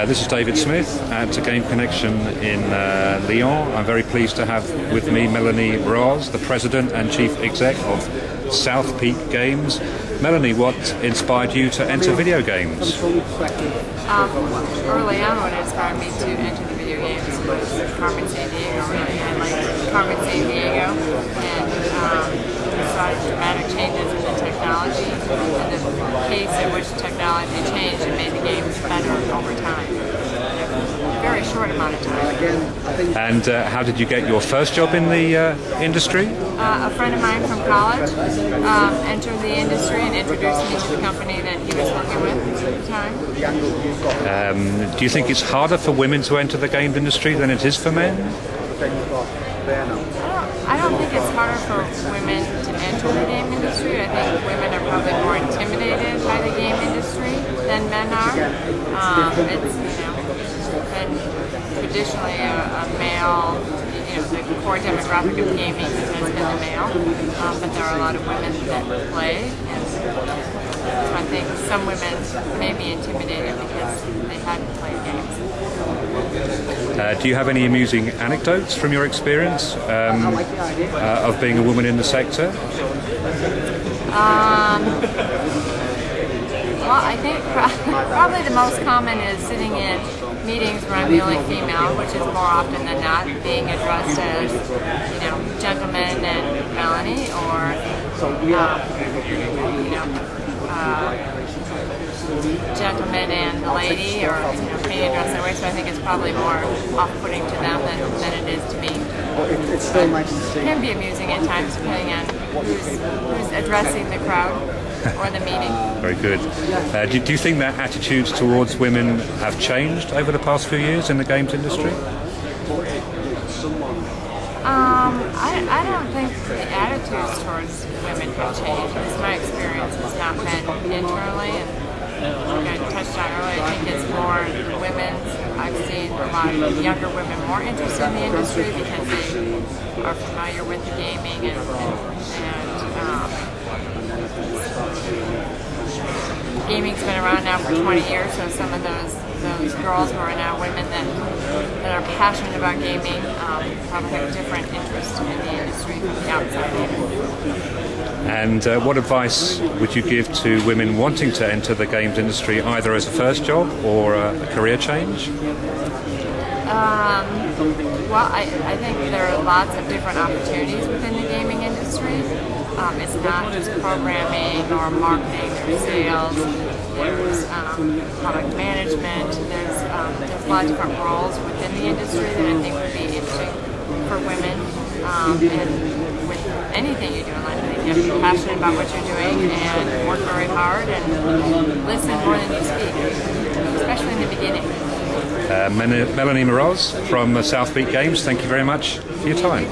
This is David Smith at Game Connection in Lyon. I'm very pleased to have with me Melanie Mroz, the President and Chief Exec of SouthPeak Games. Melanie, what inspired you to enter video games? Early on, what inspired me to enter the video games was Carmen Sandiego. Really, I liked Carmen Sandiego, and saw dramatic changes in the technology and the pace at which technology changed and made the games better over time. In a very short amount of time. And how did you get your first job in the industry? A friend of mine from college entered the industry and introduced me to the company that he was working with at the time. Do you think it's harder for women to enter the game industry than it is for men? I don't think it's harder for women to enter the game industry. I think women are probably more intimidated by the game industry than men are. It's been traditionally a male, the core demographic of gaming has been the male, but there are a lot of women that play, and I think some women may be intimidated because they hadn't played games. Do you have any amusing anecdotes from your experience of being a woman in the sector? Well, I think probably the most common is sitting in meetings where I'm the only female, which is more often than not, being addressed as, gentlemen and Melanie, or, gentleman and the lady, or being addressed that way. So I think it's probably more off-putting to them than it is to me. It's still nice to see. It can be amusing at times, depending on who's addressing the crowd or the meeting. Very good. Do you think that attitudes towards women have changed over the past few years in the games industry? I don't think the attitudes towards women have changed. Because my experience has not been internally, and like I touched on earlier, I think it's more the women. I've seen a lot of younger women more interested in the industry because they are familiar with the gaming and gaming's been around now for 20 years, so some of those girls who are now women that are passionate about gaming probably have a different interest in the industry from the outside in. And what advice would you give to women wanting to enter the games industry, either as a first job or a career change? Well, I think there are lots of different opportunities within the gaming industry. It's not just programming or marketing, there's sales, there's product management, there's a lot of different roles within the industry that I think would be interesting for women. And with anything you do in life, I think you have to be passionate about what you're doing and work very hard and listen more than you speak, especially in the beginning. Melanie Mroz from SouthPeak Games, thank you very much for your time.